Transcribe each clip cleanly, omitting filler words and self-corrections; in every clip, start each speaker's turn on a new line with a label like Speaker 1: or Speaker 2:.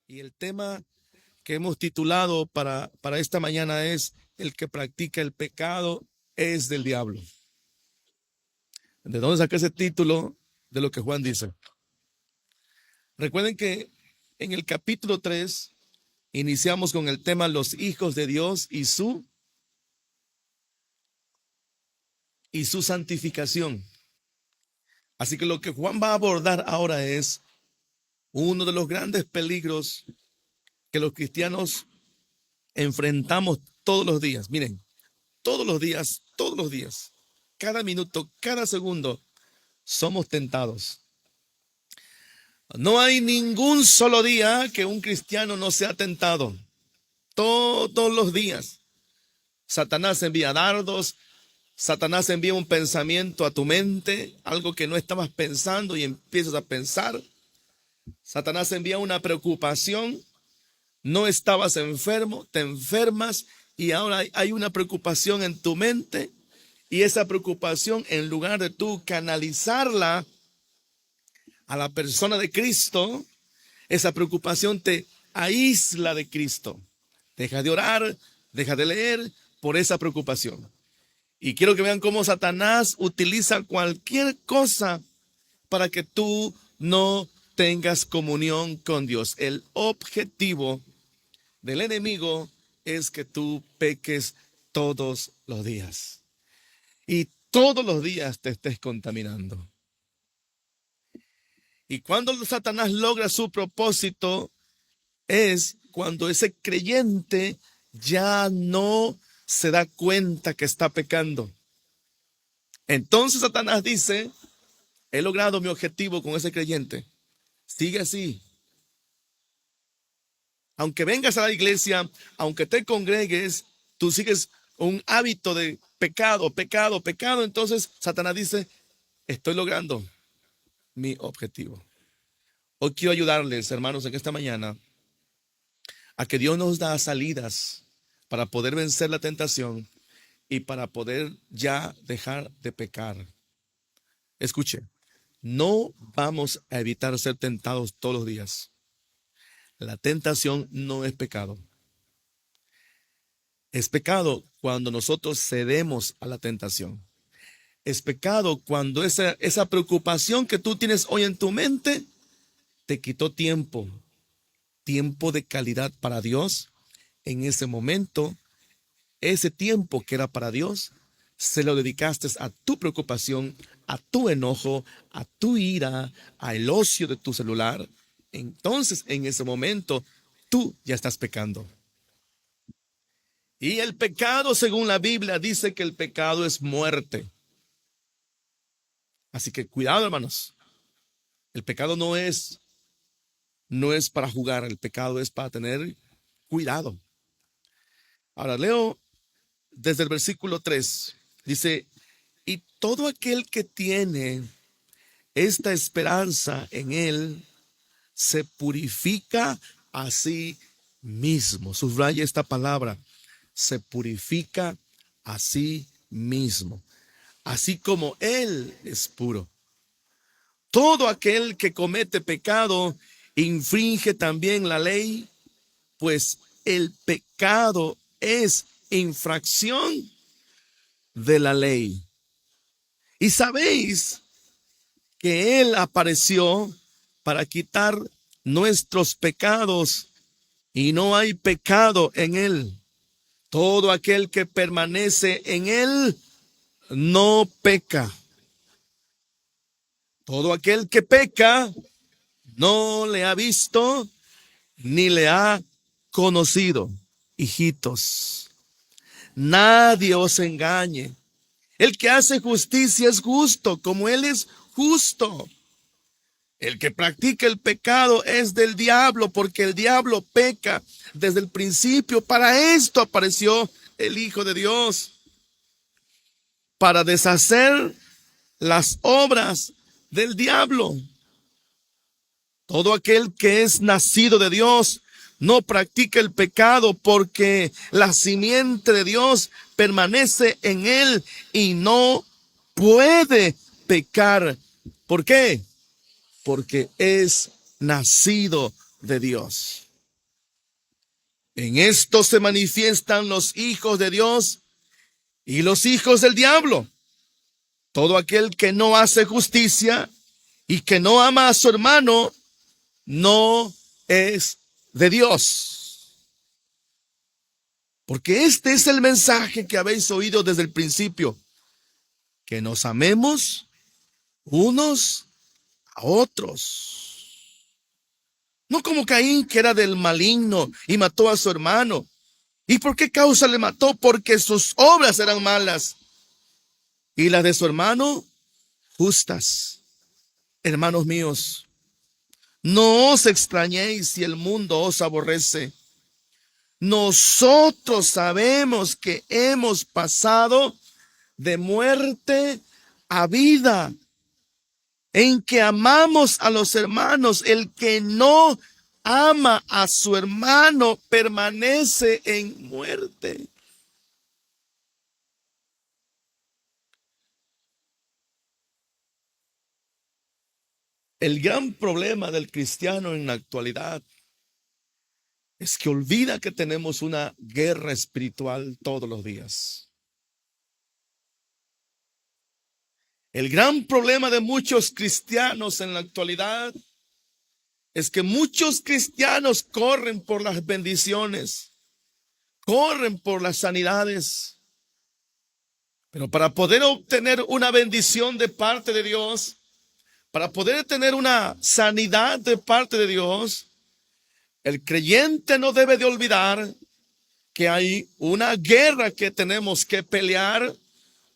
Speaker 1: Y el tema que hemos titulado para esta mañana es: el que practica el pecado es del diablo. ¿De dónde saqué ese título? De lo que Juan dice. Recuerden que en el capítulo 3 iniciamos con el tema los hijos de Dios y su santificación. Así que lo que Juan va a abordar ahora es uno de los grandes peligros que los cristianos enfrentamos todos los días. Miren, todos los días, cada minuto, cada segundo, somos tentados. No hay ningún solo día que un cristiano no sea tentado. Todos los días. Satanás envía dardos, Satanás envía un pensamiento a tu mente, algo que no estabas pensando y empiezas a pensar. Satanás envía una preocupación, no estabas enfermo, te enfermas y ahora hay una preocupación en tu mente, y esa preocupación, en lugar de tú canalizarla a la persona de Cristo, esa preocupación te aísla de Cristo. Deja de orar, deja de leer por esa preocupación. Y quiero que vean cómo Satanás utiliza cualquier cosa para que tú no tengas comunión con Dios. El objetivo del enemigo es que tú peques todos los días. Y todos los días te estés contaminando. Y cuando Satanás logra su propósito es cuando ese creyente ya no se da cuenta que está pecando. Entonces Satanás dice: he logrado mi objetivo con ese creyente. Sigue así. Aunque vengas a la iglesia, aunque te congregues, tú sigues un hábito de pecado, pecado, pecado. Entonces Satanás dice: estoy logrando mi objetivo. Hoy quiero ayudarles, hermanos, en esta mañana a que Dios nos da salidas para poder vencer la tentación y para poder ya dejar de pecar. Escuche, no vamos a evitar ser tentados todos los días. La tentación no es pecado. Es pecado cuando nosotros cedemos a la tentación. Es pecado cuando esa preocupación que tú tienes hoy en tu mente te quitó tiempo de calidad para Dios. En ese momento, ese tiempo que era para Dios, se lo dedicaste a tu preocupación, a tu enojo, a tu ira, al ocio de tu celular. Entonces, en ese momento, tú ya estás pecando. Y el pecado, según la Biblia, dice que el pecado es muerte. Así que cuidado, hermanos. El pecado no es para jugar, el pecado es para tener cuidado. Ahora leo desde el versículo 3. Dice: y todo aquel que tiene esta esperanza en él se purifica a sí mismo. Subraya esta palabra: se purifica a sí mismo, así como él es puro. Todo aquel que comete pecado infringe también la ley, pues el pecado es infracción de la ley. Y sabéis que Él apareció para quitar nuestros pecados, y no hay pecado en Él. Todo aquel que permanece en Él no peca. Todo aquel que peca no le ha visto ni le ha conocido. Hijitos, nadie os engañe. El que hace justicia es justo, como Él es justo. El que practica el pecado es del diablo, porque el diablo peca desde el principio. Para esto apareció el Hijo de Dios, para deshacer las obras del diablo. Todo aquel que es nacido de Dios no practica el pecado, porque la simiente de Dios permanece en él y no puede pecar. ¿Por qué? Porque es nacido de Dios. En esto se manifiestan los hijos de Dios y los hijos del diablo. Todo aquel que no hace justicia y que no ama a su hermano no es de Dios. Porque este es el mensaje que habéis oído desde el principio, que nos amemos unos a otros. No como Caín, que era del maligno y mató a su hermano. ¿Y por qué causa le mató? Porque sus obras eran malas y las de su hermano justas. Hermanos míos, no os extrañéis si el mundo os aborrece. Nosotros sabemos que hemos pasado de muerte a vida, en que amamos a los hermanos. El que no ama a su hermano permanece en muerte. El gran problema del cristiano en la actualidad es que olvida que tenemos una guerra espiritual todos los días. El gran problema de muchos cristianos en la actualidad es que muchos cristianos corren por las bendiciones, corren por las sanidades, pero para poder obtener una bendición de parte de Dios, para poder tener una sanidad de parte de Dios, el creyente no debe de olvidar que hay una guerra que tenemos que pelear,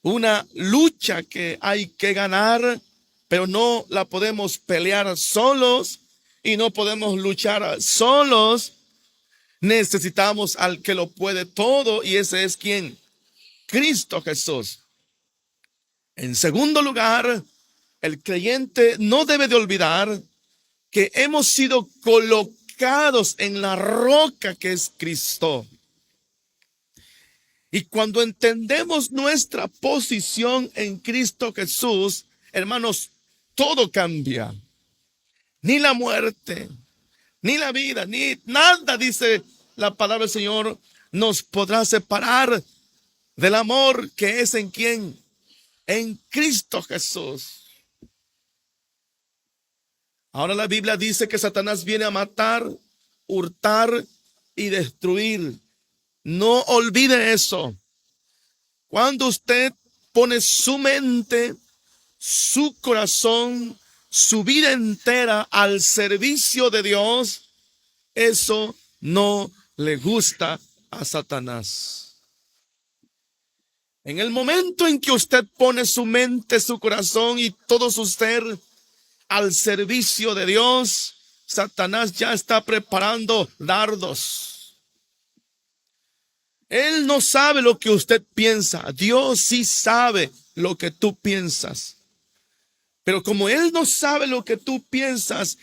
Speaker 1: una lucha que hay que ganar, pero no la podemos pelear solos y no podemos luchar solos. Necesitamos al que lo puede todo, y ese es ¿quién? Cristo Jesús. En segundo lugar, el creyente no debe de olvidar que hemos sido colocados en la roca que es Cristo. Y cuando entendemos nuestra posición en Cristo Jesús, hermanos, todo cambia. Ni la muerte, ni la vida, ni nada, dice la palabra del Señor, nos podrá separar del amor que es en quién, en Cristo Jesús. Ahora la Biblia dice que Satanás viene a matar, hurtar y destruir. No olvide eso. Cuando usted pone su mente, su corazón, su vida entera al servicio de Dios, eso no le gusta a Satanás. En el momento en que usted pone su mente, su corazón y todo su ser al servicio de Dios, Satanás ya está preparando dardos. Él no sabe lo que usted piensa. Dios sí sabe lo que tú piensas. Pero como Él no sabe lo que tú piensas,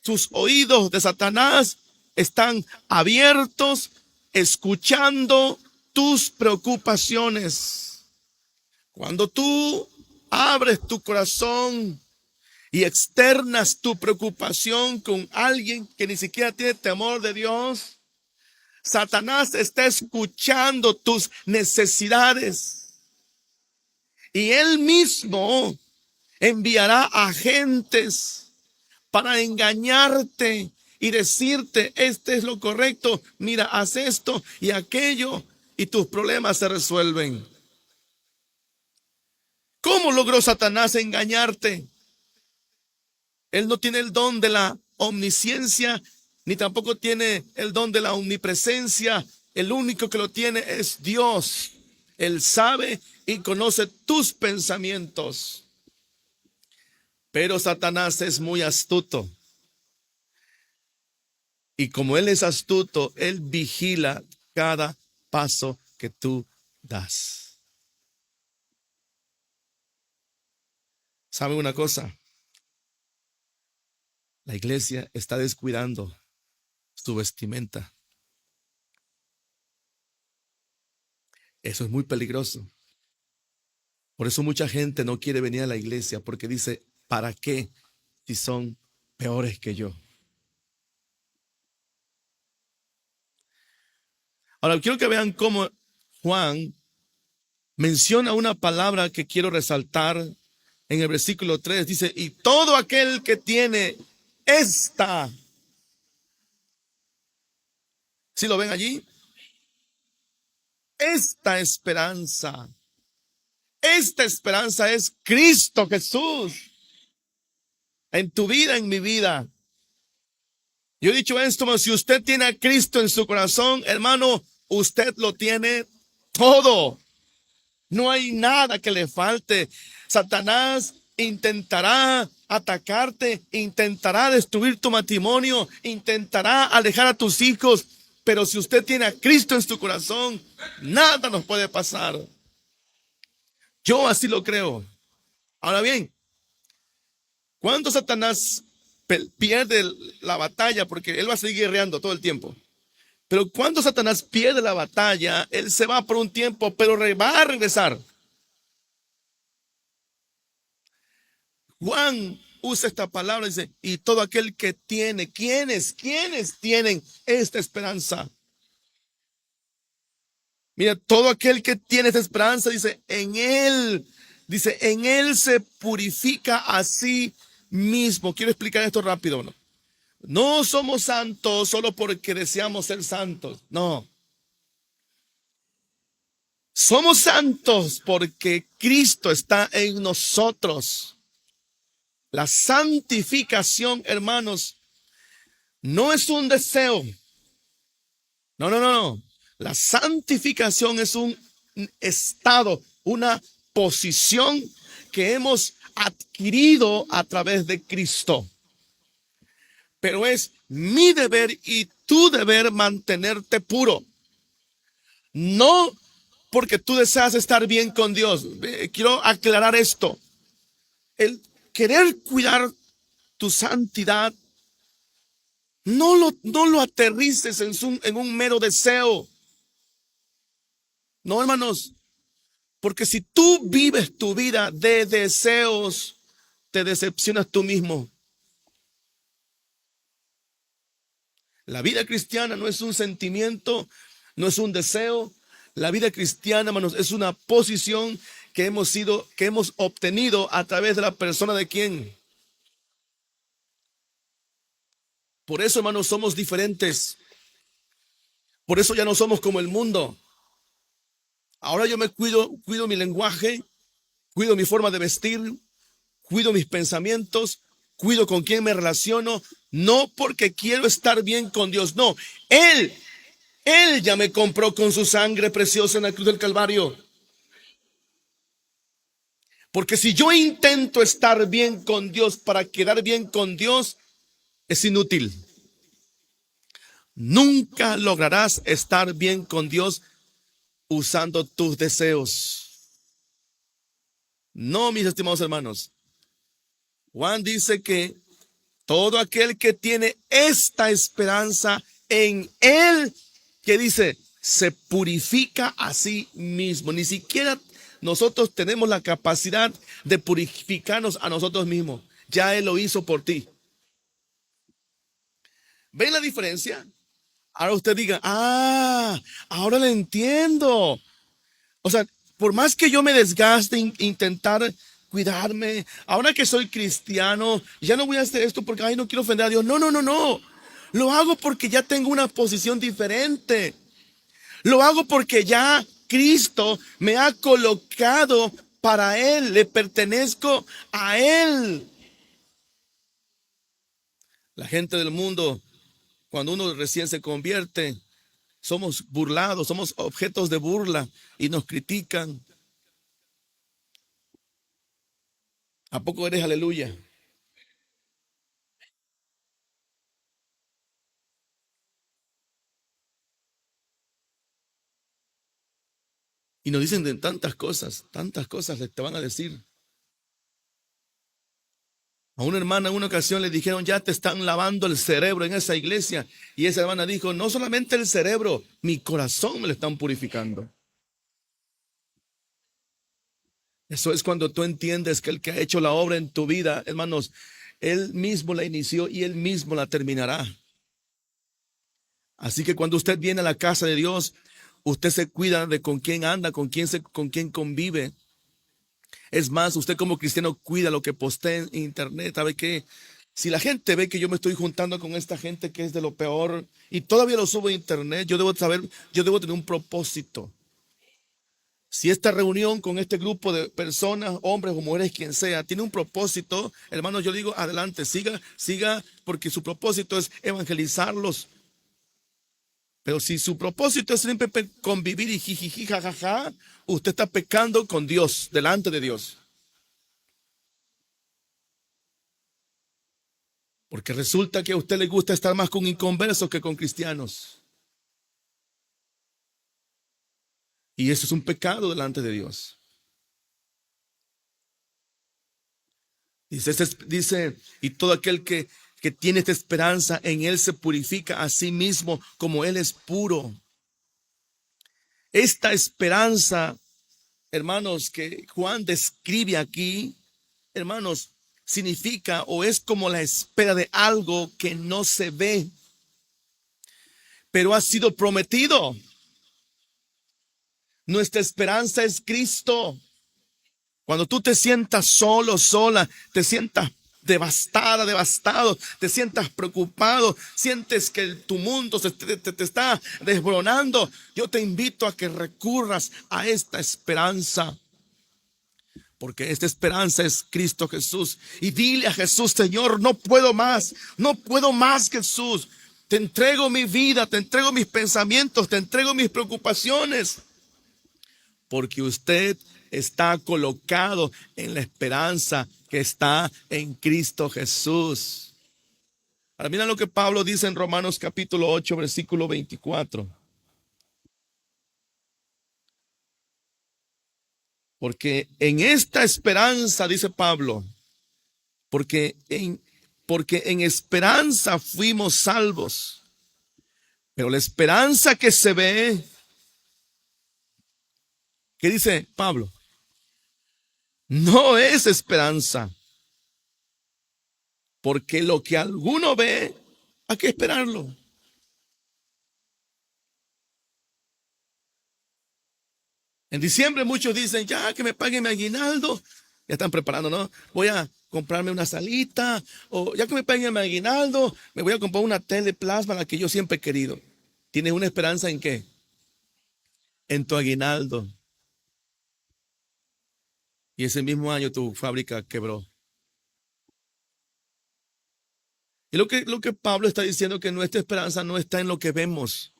Speaker 1: sus oídos de Satanás están abiertos, escuchando tus preocupaciones. Cuando tú abres tu corazón y externas tu preocupación con alguien que ni siquiera tiene temor de Dios, Satanás está escuchando tus necesidades y él mismo enviará agentes para engañarte y decirte: este es lo correcto, mira, haz esto y aquello, y tus problemas se resuelven. ¿Cómo logró Satanás engañarte? Él no tiene el don de la omnisciencia, ni tampoco tiene el don de la omnipresencia. El único que lo tiene es Dios. Él sabe y conoce tus pensamientos. Pero Satanás es muy astuto. Y como él es astuto, él vigila cada paso que tú das. ¿Sabe una cosa? La iglesia está descuidando su vestimenta. Eso es muy peligroso. Por eso mucha gente no quiere venir a la iglesia, porque dice: ¿para qué si son peores que yo? Ahora, quiero que vean cómo Juan menciona una palabra que quiero resaltar en el versículo 3. Dice, y todo aquel que tiene esta, ¿sí lo ven allí? Esta esperanza. Esta esperanza es Cristo Jesús en tu vida, en mi vida. Yo he dicho esto, si usted tiene a Cristo en su corazón, hermano, usted lo tiene todo. No hay nada que le falte. Satanás intentará atacarte, intentará destruir tu matrimonio, intentará alejar a tus hijos, pero si usted tiene a Cristo en su corazón, nada nos puede pasar. Yo así lo creo. Ahora bien, cuando Satanás pierde la batalla, porque él va a seguir guerreando todo el tiempo, pero cuando Satanás pierde la batalla, él se va por un tiempo, pero va a regresar. Juan usa esta palabra, dice, y todo aquel que tiene, ¿quiénes tienen esta esperanza? Mira, todo aquel que tiene esta esperanza, dice, en él se purifica a sí mismo. Quiero explicar esto rápido, ¿no? No somos santos solo porque deseamos ser santos, no. Somos santos porque Cristo está en nosotros. La santificación, hermanos, no es un deseo. No. La santificación es un estado, una posición que hemos adquirido a través de Cristo. Pero es mi deber y tu deber mantenerte puro. No porque tú deseas estar bien con Dios. Quiero aclarar esto. El querer cuidar tu santidad, no lo aterrices en un mero deseo. No, hermanos, porque si tú vives tu vida de deseos, te decepcionas tú mismo. La vida cristiana no es un sentimiento, no es un deseo. La vida cristiana, hermanos, es una posición que hemos obtenido a través de la persona de quién. Por eso, hermanos, somos diferentes. Por eso ya no somos como el mundo. Ahora yo me cuido mi lenguaje, cuido mi forma de vestir, cuido mis pensamientos, cuido con quién me relaciono, no porque quiero estar bien con Dios, no. Él ya me compró con su sangre preciosa en la cruz del Calvario. Porque si yo intento estar bien con Dios para quedar bien con Dios, es inútil. Nunca lograrás estar bien con Dios usando tus deseos. No, mis estimados hermanos. Juan dice que todo aquel que tiene esta esperanza en él, que dice, se purifica a sí mismo. Ni siquiera nosotros tenemos la capacidad de purificarnos a nosotros mismos. Ya él lo hizo por ti. ¿Ven la diferencia? Ahora usted diga, ahora le entiendo. O sea, por más que yo me desgaste intentar cuidarme, ahora que soy cristiano, ya no voy a hacer esto porque, no quiero ofender a Dios. No. Lo hago porque ya tengo una posición diferente. Lo hago porque ya Cristo me ha colocado para Él. Le pertenezco a Él. La gente del mundo, cuando uno recién se convierte, somos burlados, somos objetos de burla y nos critican. ¿A poco eres aleluya? Y nos dicen de tantas cosas te van a decir. A una hermana en una ocasión le dijeron, ya te están lavando el cerebro en esa iglesia. Y esa hermana dijo, no solamente el cerebro, mi corazón me lo están purificando. Eso es cuando tú entiendes que el que ha hecho la obra en tu vida, hermanos, él mismo la inició y él mismo la terminará. Así que cuando usted viene a la casa de Dios, Usted se cuida de con quién anda, con quién convive. Es más, usted como cristiano cuida lo que postea en internet. ¿Sabe qué? Si la gente ve que yo me estoy juntando con esta gente que es de lo peor y todavía lo subo a internet, yo debo saber, yo debo tener un propósito. Si esta reunión con este grupo de personas, hombres o mujeres, quien sea, tiene un propósito, hermano, yo digo, adelante, siga, porque su propósito es evangelizarlos. Pero si su propósito es siempre convivir y jijiji, jajaja, usted está pecando con Dios, delante de Dios. Porque resulta que a usted le gusta estar más con inconversos que con cristianos. Y eso es un pecado delante de Dios. Dice, y todo aquel que tiene esta esperanza en Él se purifica a sí mismo como Él es puro. Esta esperanza, hermanos, que Juan describe aquí, hermanos, significa o es como la espera de algo que no se ve, pero ha sido prometido. Nuestra esperanza es Cristo. Cuando tú te sientas solo, sola, te sientas devastada, devastado, te sientas preocupado, sientes que tu mundo te está desboronando, yo te invito a que recurras a esta esperanza. Porque esta esperanza es Cristo Jesús. Y dile a Jesús, Señor, no puedo más Jesús. Te entrego mi vida, te entrego mis pensamientos, te entrego mis preocupaciones. Porque usted está colocado en la esperanza que está en Cristo Jesús. Ahora mira lo que Pablo dice en Romanos capítulo 8, versículo 24. Porque en esta esperanza, dice Pablo, porque en esperanza fuimos salvos. Pero la esperanza que se ve, ¿qué dice Pablo? No es esperanza. Porque lo que alguno ve, hay que esperarlo. En diciembre muchos dicen, ya que me paguen mi aguinaldo. Ya están preparando, ¿no? Voy a comprarme una salita, o ya que me paguen mi aguinaldo, me voy a comprar una tele plasma, la que yo siempre he querido. ¿Tienes una esperanza en qué? En tu aguinaldo. Y ese mismo año tu fábrica quebró. Y lo que Pablo está diciendo que nuestra esperanza no está en lo que vemos.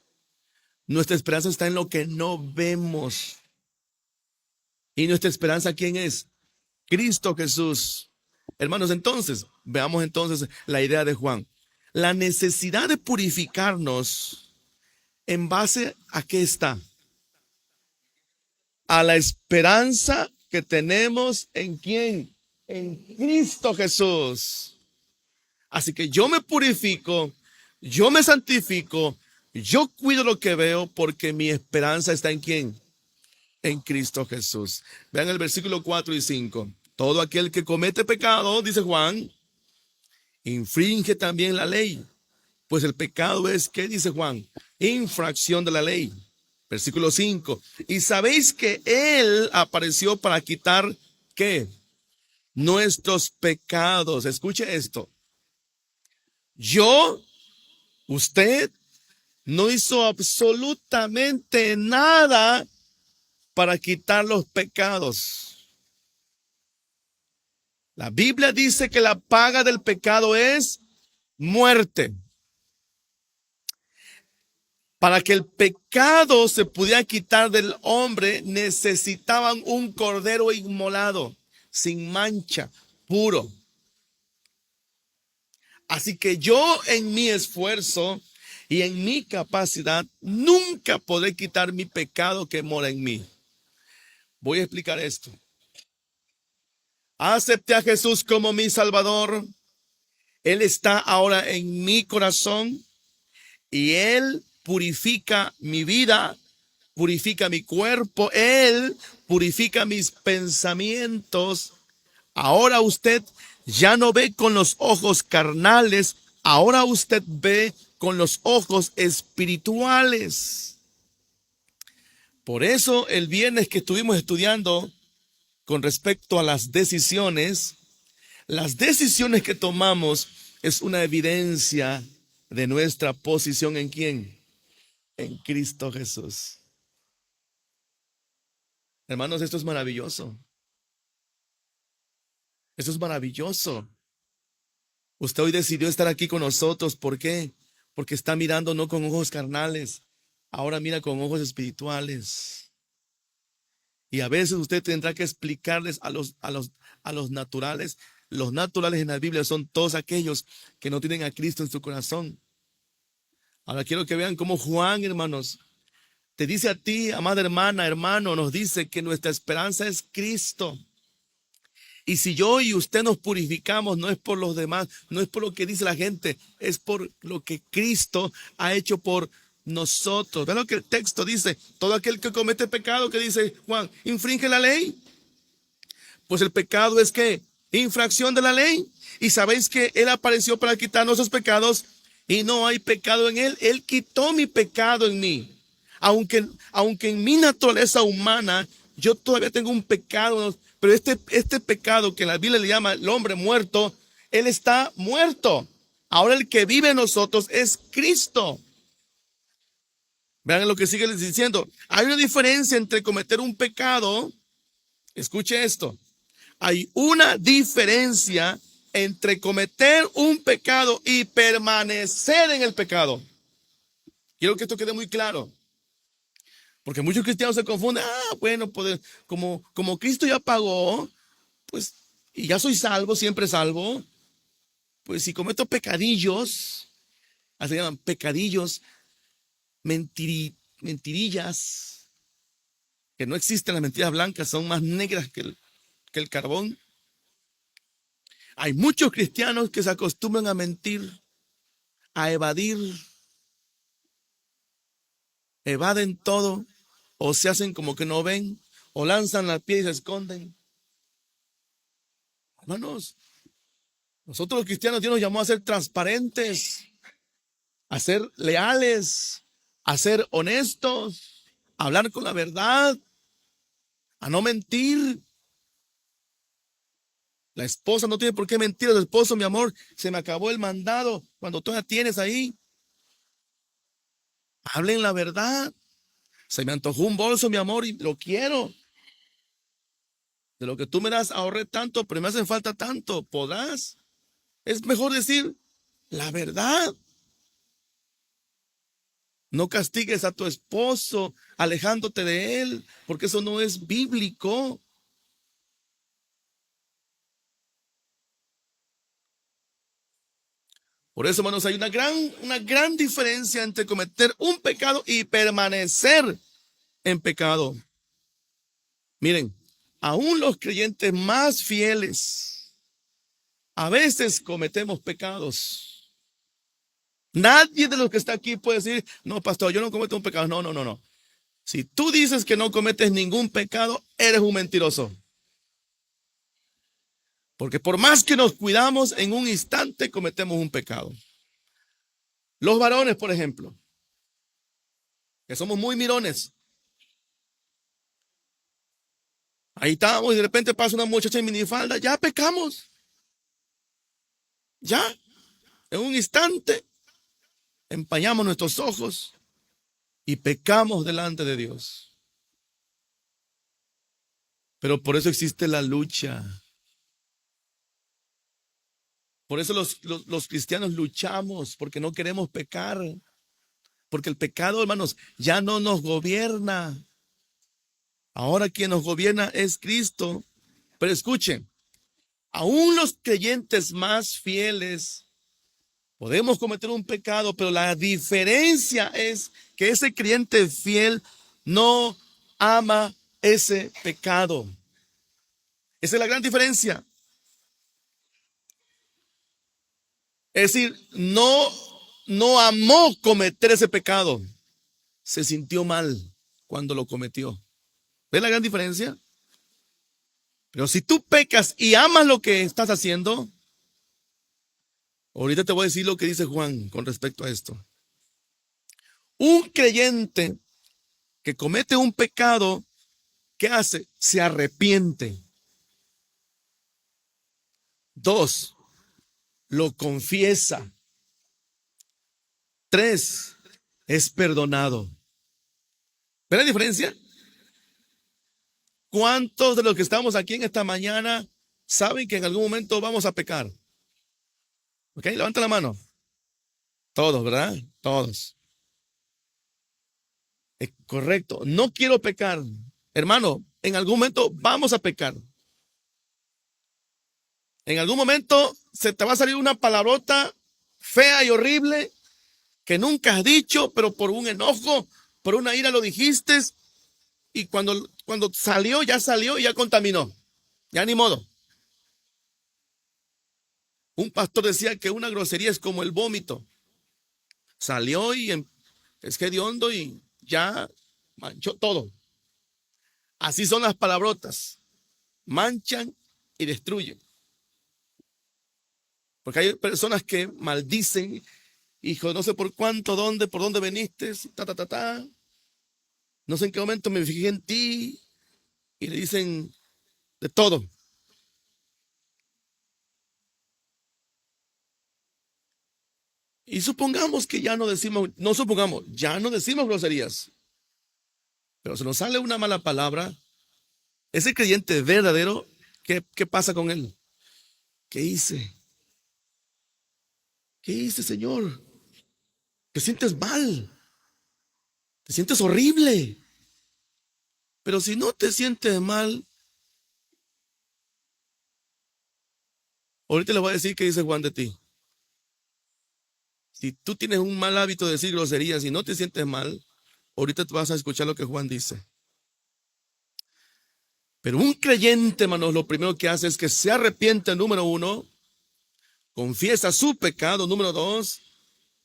Speaker 1: Nuestra esperanza está en lo que no vemos. ¿Y nuestra esperanza quién es? Cristo Jesús. Hermanos, entonces, veamos entonces la idea de Juan. La necesidad de purificarnos, ¿en base a qué está? A la esperanza que tenemos en quién? En Cristo Jesús. Así que yo me purifico, yo me santifico, yo cuido lo que veo porque mi esperanza está en quién? En Cristo Jesús. Vean el versículo 4 y 5. Todo aquel que comete pecado, dice Juan, infringe también la ley. Pues el pecado es, ¿qué dice Juan? Infracción de la ley. Versículo 5. Y sabéis que Él apareció para quitar, ¿qué? Nuestros pecados. Escuche esto. Usted no hizo absolutamente nada para quitar los pecados. La Biblia dice que la paga del pecado es muerte. Para que el pecado se pudiera quitar del hombre, necesitaban un cordero inmolado, sin mancha, puro. Así que yo en mi esfuerzo y en mi capacidad nunca podré quitar mi pecado que mora en mí. Voy a explicar esto. Acepté a Jesús como mi Salvador. Él está ahora en mi corazón y Él purifica mi vida, purifica mi cuerpo, Él purifica mis pensamientos. Ahora usted ya no ve con los ojos carnales, ahora usted ve con los ojos espirituales. Por eso el viernes que estuvimos estudiando con respecto a las decisiones que tomamos es una evidencia de nuestra posición en quién, en Cristo Jesús. Hermanos, esto es maravilloso. Esto es maravilloso. Usted hoy decidió estar aquí con nosotros. ¿Por qué? Porque está mirando no con ojos carnales, ahora mira con ojos espirituales. Y a veces usted tendrá que explicarles a los naturales. Los naturales en la Biblia son todos aquellos que no tienen a Cristo en su corazón. Ahora quiero que vean cómo Juan, hermanos, te dice a ti, amada hermana, hermano, nos dice que nuestra esperanza es Cristo. Y si yo y usted nos purificamos, no es por los demás, no es por lo que dice la gente, es por lo que Cristo ha hecho por nosotros. ¿Ven lo que el texto dice? Todo aquel que comete pecado, que dice Juan, infringe la ley. Pues el pecado es que infracción de la ley. Y sabéis que Él apareció para quitar nuestros pecados y no hay pecado en Él. Él quitó mi pecado en mí. Aunque en mi naturaleza humana yo todavía tengo un pecado, pero este pecado que la Biblia le llama el hombre muerto, Él está muerto. Ahora el que vive en nosotros es Cristo. Vean lo que sigue diciendo. Hay una diferencia entre cometer un pecado. Escuche esto. Hay una diferencia entre cometer un pecado y permanecer en el pecado. Quiero que esto quede muy claro. Porque muchos cristianos se confunden. Bueno, pues como Cristo ya pagó, pues, y ya soy salvo, siempre salvo, pues si cometo pecadillos, así se llaman pecadillos, mentirillas, que no existen las mentiras blancas, son más negras que el carbón. Hay muchos cristianos que se acostumbran a mentir, a evadir, evaden todo, o se hacen como que no ven, o lanzan la piedra y se esconden. Hermanos, nosotros los cristianos, Dios nos llamó a ser transparentes, a ser leales, a ser honestos, a hablar con la verdad, a no mentir. La esposa no tiene por qué mentir al esposo, mi amor, se me acabó el mandado cuando tú la tienes ahí. Hablen la verdad. Se me antojó un bolso, mi amor, y lo quiero. De lo que tú me das, ahorré tanto, pero me hacen falta tanto. ¿Podrás? Es mejor decir la verdad. No castigues a tu esposo alejándote de él, porque eso no es bíblico. Por eso, hermanos, hay una gran diferencia entre cometer un pecado y permanecer en pecado. Miren, aún los creyentes más fieles, a veces cometemos pecados. Nadie de los que está aquí puede decir, no, pastor, yo no cometo un pecado. No, no, no, no. Si tú dices que no cometes ningún pecado, eres un mentiroso. Porque por más que nos cuidamos, en un instante cometemos un pecado. Los varones, por ejemplo, que somos muy mirones. Ahí estamos y de repente pasa una muchacha en minifalda, ya pecamos. Ya, en un instante, empañamos nuestros ojos y pecamos delante de Dios. Pero por eso existe la lucha. Por eso los cristianos luchamos, porque no queremos pecar. Porque el pecado, hermanos, ya no nos gobierna. Ahora quien nos gobierna es Cristo. Pero escuchen, aún los creyentes más fieles podemos cometer un pecado, pero la diferencia es que ese creyente fiel no ama ese pecado. Esa es la gran diferencia. Es decir, no amó cometer ese pecado. Se sintió mal cuando lo cometió. ¿Ves la gran diferencia? Pero si tú pecas y amas lo que estás haciendo, ahorita te voy a decir lo que dice Juan con respecto a esto. Un creyente que comete un pecado, ¿qué hace? Se arrepiente. 2, lo confiesa. 3, es perdonado. ¿Ven la diferencia? ¿Cuántos de los que estamos aquí en esta mañana saben que en algún momento vamos a pecar? ¿Ok? Levanta la mano. Todos, ¿verdad? Todos. Es correcto. No quiero pecar. Hermano, en algún momento vamos a pecar. En algún momento se te va a salir una palabrota fea y horrible que nunca has dicho, pero por un enojo, por una ira lo dijiste y cuando salió y ya contaminó. Ya ni modo. Un pastor decía que una grosería es como el vómito. Salió y es hediondo y ya manchó todo. Así son las palabrotas. Manchan y destruyen. Porque hay personas que maldicen, hijo, no sé por cuánto, dónde, por dónde viniste, ta, ta, ta, ta. No sé en qué momento me fijé en ti y le dicen de todo. Y supongamos que ya no decimos, no supongamos, ya no decimos groserías. Pero se nos sale una mala palabra, ese creyente verdadero, ¿qué pasa con él? ¿Qué hice? ¿Qué hice, Señor? Te sientes mal, te sientes horrible. Pero si no te sientes mal, ahorita le voy a decir qué dice Juan de ti. Si tú tienes un mal hábito de decir groserías y no te sientes mal, ahorita te vas a escuchar lo que Juan dice. Pero un creyente, hermanos, lo primero que hace es que se arrepiente, número 1, confiesa su pecado, número 2,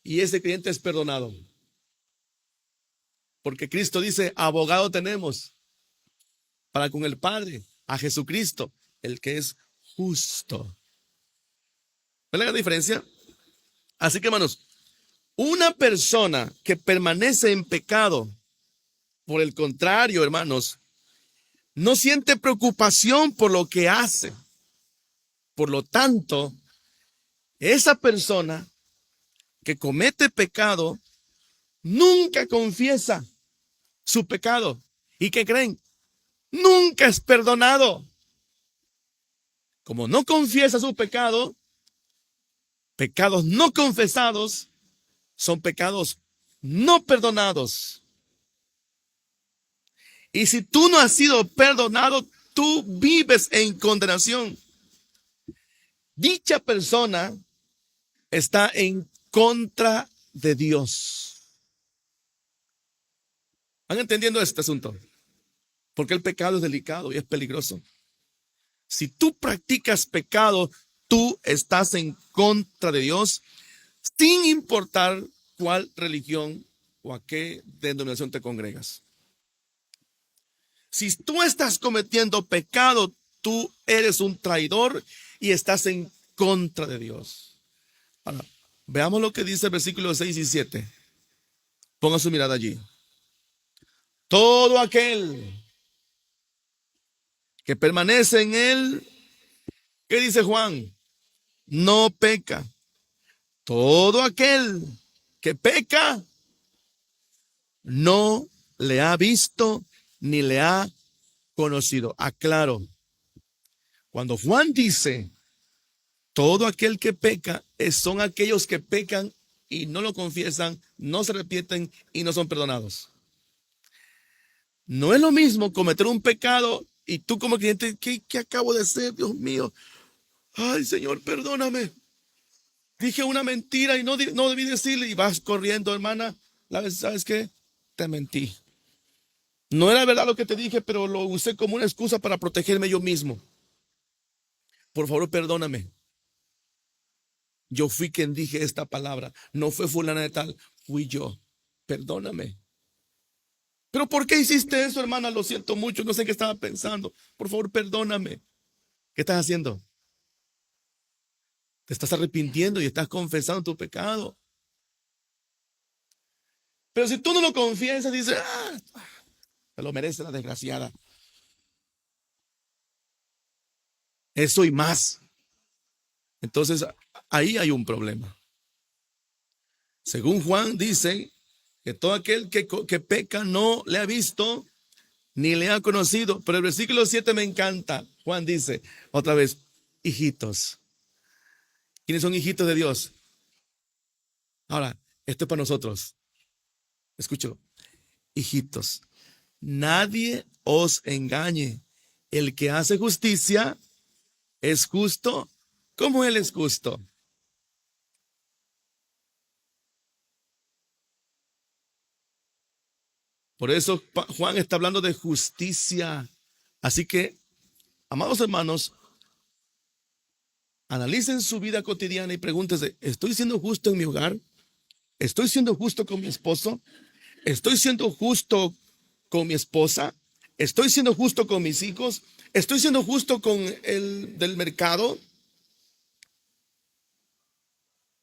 Speaker 1: y ese creyente es perdonado. Porque Cristo dice, abogado tenemos para con el Padre, a Jesucristo, el que es justo. ¿Ven la diferencia? Así que, hermanos, una persona que permanece en pecado, por el contrario, hermanos, no siente preocupación por lo que hace. Por lo tanto, esa persona que comete pecado nunca confiesa su pecado. ¿Y qué creen? Nunca es perdonado. Como no confiesa su pecado, pecados no confesados son pecados no perdonados. Y si tú no has sido perdonado, tú vives en condenación. Dicha persona está en contra de Dios. ¿Van entendiendo este asunto? Porque el pecado es delicado y es peligroso. Si tú practicas pecado, tú estás en contra de Dios, sin importar cuál religión o a qué denominación te congregas. Si tú estás cometiendo pecado, tú eres un traidor y estás en contra de Dios. Ahora, veamos lo que dice el versículo 6 y 7. Ponga su mirada allí. Todo aquel que permanece en él, ¿qué dice Juan? No peca. Todo aquel que peca no le ha visto ni le ha conocido. Aclaro, cuando Juan dice todo aquel que peca, son aquellos que pecan y no lo confiesan, no se arrepienten y no son perdonados. No es lo mismo cometer un pecado y tú como creyente, ¿qué acabo de hacer, Dios mío? Ay, Señor, perdóname. Dije una mentira y no debí decirle y vas corriendo, hermana. ¿Sabes qué? Te mentí. No era verdad lo que te dije, pero lo usé como una excusa para protegerme yo mismo. Por favor, perdóname. Yo fui quien dije esta palabra. No fue fulana de tal, fui yo. Perdóname. ¿Pero por qué hiciste eso, hermana? Lo siento mucho, no sé qué estaba pensando. Por favor, perdóname. ¿Qué estás haciendo? Te estás arrepintiendo y estás confesando tu pecado. Pero si tú no lo confiesas, dices, Se lo merece la desgraciada. Eso y más. Entonces, ahí hay un problema. Según Juan dice que todo aquel que peca no le ha visto ni le ha conocido. Pero el versículo 7 me encanta. Juan dice otra vez, hijitos. ¿Quiénes son hijitos de Dios? Ahora, esto es para nosotros. Escúchalo. Hijitos, nadie os engañe. El que hace justicia es justo como Él es justo. Por eso Juan está hablando de justicia. Así que, amados hermanos, analicen su vida cotidiana y pregúntense, ¿estoy siendo justo en mi hogar? ¿Estoy siendo justo con mi esposo? ¿Estoy siendo justo con mi esposa? ¿Estoy siendo justo con mis hijos? ¿Estoy siendo justo con el del mercado?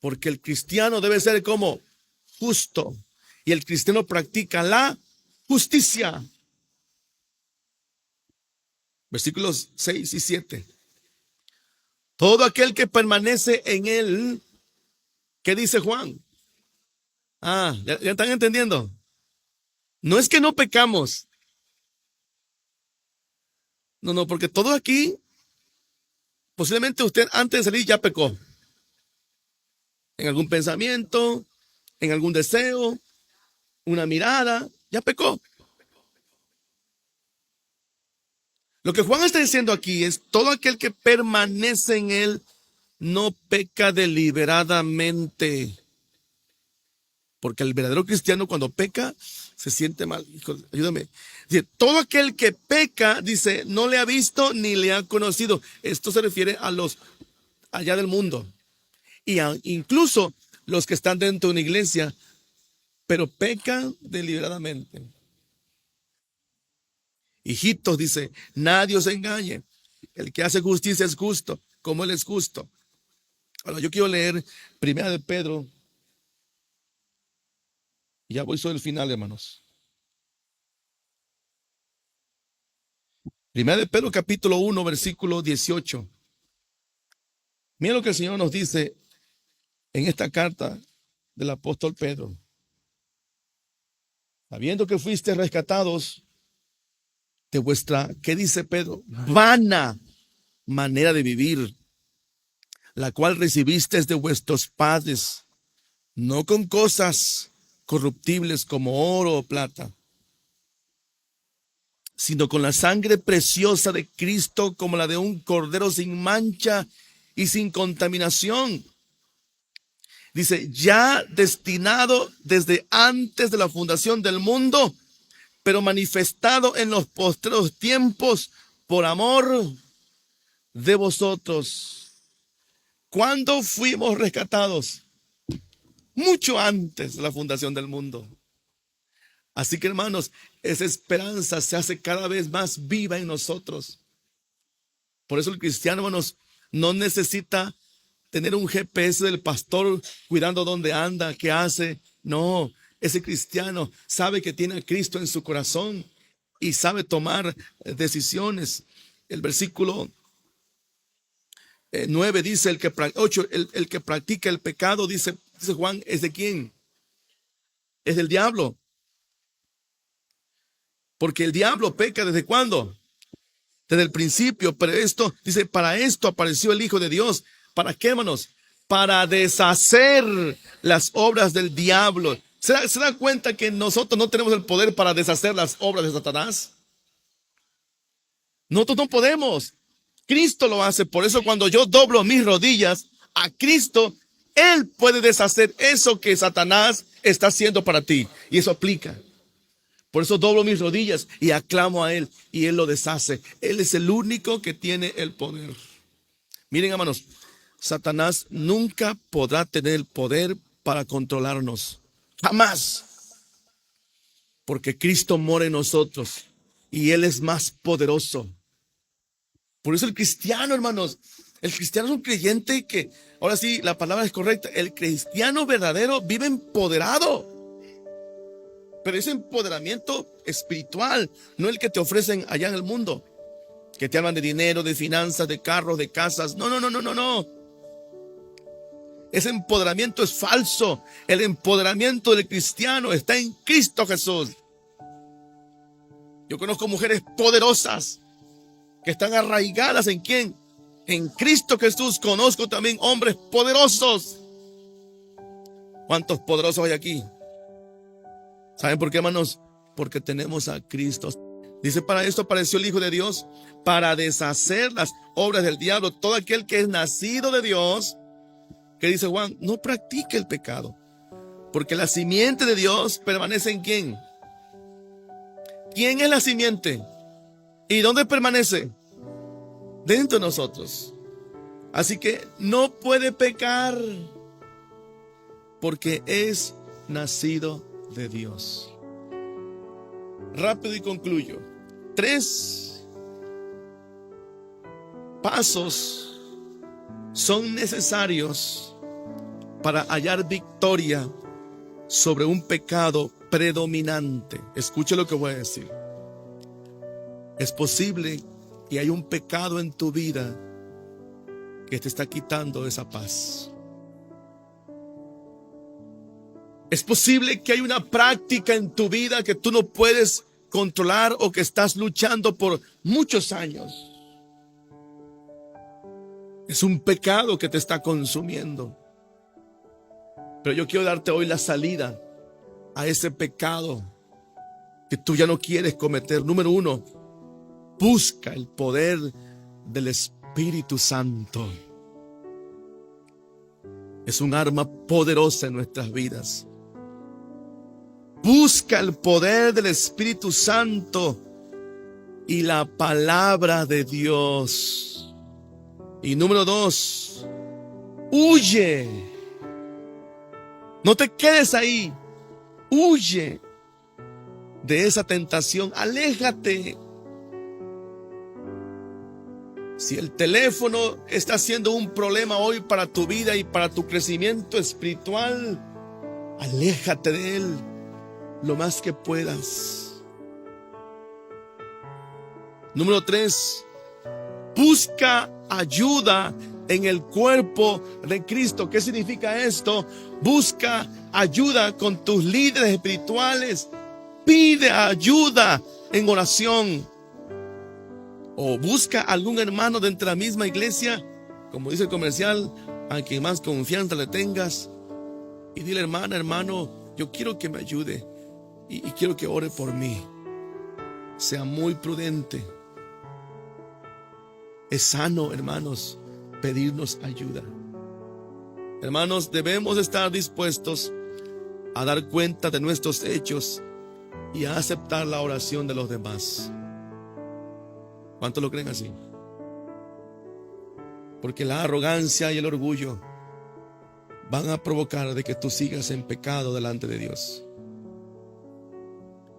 Speaker 1: Porque el cristiano debe ser como justo. Y el cristiano practica la justicia. Versículos 6 y 7. Todo aquel que permanece en él, ¿qué dice Juan? ¿Ya están entendiendo? No es que no pecamos. No, porque todo aquí, posiblemente usted antes de salir ya pecó. En algún pensamiento, en algún deseo, una mirada, ya pecó. Lo que Juan está diciendo aquí es, todo aquel que permanece en él no peca deliberadamente. Porque el verdadero cristiano cuando peca se siente mal. Hijo, ayúdame. Dice, todo aquel que peca, dice, no le ha visto ni le ha conocido. Esto se refiere a los allá del mundo. Y incluso los que están dentro de una iglesia, pero pecan deliberadamente. Hijitos, dice, nadie os engañe. El que hace justicia es justo, como Él es justo. Ahora, yo quiero leer Primera de Pedro. Ya voy sobre el final, hermanos. Primera de Pedro, capítulo 1, versículo 18. Mira lo que el Señor nos dice en esta carta del apóstol Pedro. Sabiendo que fuiste rescatados de vuestra, ¿qué dice Pedro? Vana manera de vivir, la cual recibisteis de vuestros padres, no con cosas corruptibles como oro o plata, sino con la sangre preciosa de Cristo, como la de un cordero sin mancha y sin contaminación. Dice, ya destinado desde antes de la fundación del mundo, pero manifestado en los postreros tiempos por amor de vosotros. ¿Cuándo fuimos rescatados? Mucho antes de la fundación del mundo. Así que, hermanos, esa esperanza se hace cada vez más viva en nosotros. Por eso el cristiano, hermanos, no necesita tener un GPS del pastor cuidando dónde anda, qué hace. No, ese cristiano sabe que tiene a Cristo en su corazón y sabe tomar decisiones. El versículo 9 dice, el que practica el pecado, dice Juan, ¿es de quién? Es del diablo. Porque el diablo peca ¿desde cuándo? Desde el principio. Pero esto, dice, para esto apareció el Hijo de Dios. ¿Para qué, hermanos? Para deshacer las obras del diablo. ¿Se da cuenta que nosotros no tenemos el poder para deshacer las obras de Satanás? Nosotros no podemos. Cristo lo hace. Por eso cuando yo doblo mis rodillas a Cristo, Él puede deshacer eso que Satanás está haciendo para ti. Y eso aplica. Por eso doblo mis rodillas y aclamo a Él y Él lo deshace. Él es el único que tiene el poder. Miren, hermanos, Satanás nunca podrá tener el poder para controlarnos. Jamás. Porque Cristo mora en nosotros y Él es más poderoso. Por eso el cristiano, hermanos, el cristiano es un creyente que, ahora sí, la palabra es correcta, el cristiano verdadero vive empoderado. Pero ese empoderamiento espiritual, no el que te ofrecen allá en el mundo, que te hablan de dinero, de finanzas, de carros, de casas. No, no, no, no, no, no. Ese empoderamiento es falso. El empoderamiento del cristiano está en Cristo Jesús. Yo conozco mujeres poderosas que están arraigadas ¿en quién? En Cristo Jesús. Conozco también hombres poderosos. ¿Cuántos poderosos hay aquí? ¿Saben por qué, hermanos? Porque tenemos a Cristo. Dice, para esto apareció el Hijo de Dios, para deshacer las obras del diablo. Todo aquel que es nacido de Dios, que dice Juan, no practique el pecado, porque la simiente de Dios permanece ¿en quién? ¿Quién es la simiente? ¿Y dónde permanece? Dentro de nosotros. Así que no puede pecar, porque es nacido de Dios. Rápido y concluyo. 3 pasos son necesarios para hallar victoria sobre un pecado predominante. Escuche lo que voy a decir. Es posible que hay un pecado en tu vida que te está quitando esa paz. Es posible que hay una práctica en tu vida que tú no puedes controlar o que estás luchando por muchos años. Es un pecado que te está consumiendo. Pero yo quiero darte hoy la salida a ese pecado que tú ya no quieres cometer. Número 1, busca el poder del Espíritu Santo. Es un arma poderosa en nuestras vidas. Busca el poder del Espíritu Santo y la palabra de Dios. Y número 2, huye. No te quedes ahí. Huye de esa tentación. Aléjate. Si el teléfono está siendo un problema hoy para tu vida y para tu crecimiento espiritual, aléjate de él lo más que puedas. Número 3, busca ayuda en el cuerpo de Cristo. ¿Qué significa esto? Busca ayuda con tus líderes espirituales. Pide ayuda en oración. O busca algún hermano dentro de la misma iglesia, como dice el comercial, a quien más confianza le tengas. Y dile, hermana, hermano, yo quiero que me ayude. Y quiero que ore por mí. Sea muy prudente. Es sano, hermanos, pedirnos ayuda. Hermanos, debemos estar dispuestos a dar cuenta de nuestros hechos y a aceptar la oración de los demás. ¿Cuántos lo creen así? Porque la arrogancia y el orgullo van a provocar de que tú sigas en pecado delante de Dios.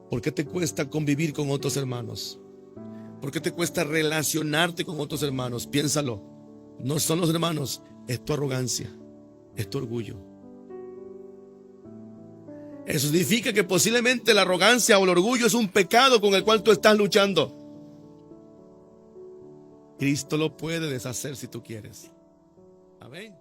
Speaker 1: ¿Por qué te cuesta convivir con otros hermanos? ¿Por qué te cuesta relacionarte con otros hermanos? Piénsalo. No son los hermanos, es tu arrogancia, es tu orgullo. Eso significa que posiblemente la arrogancia o el orgullo es un pecado con el cual tú estás luchando. Cristo lo puede deshacer si tú quieres. Amén.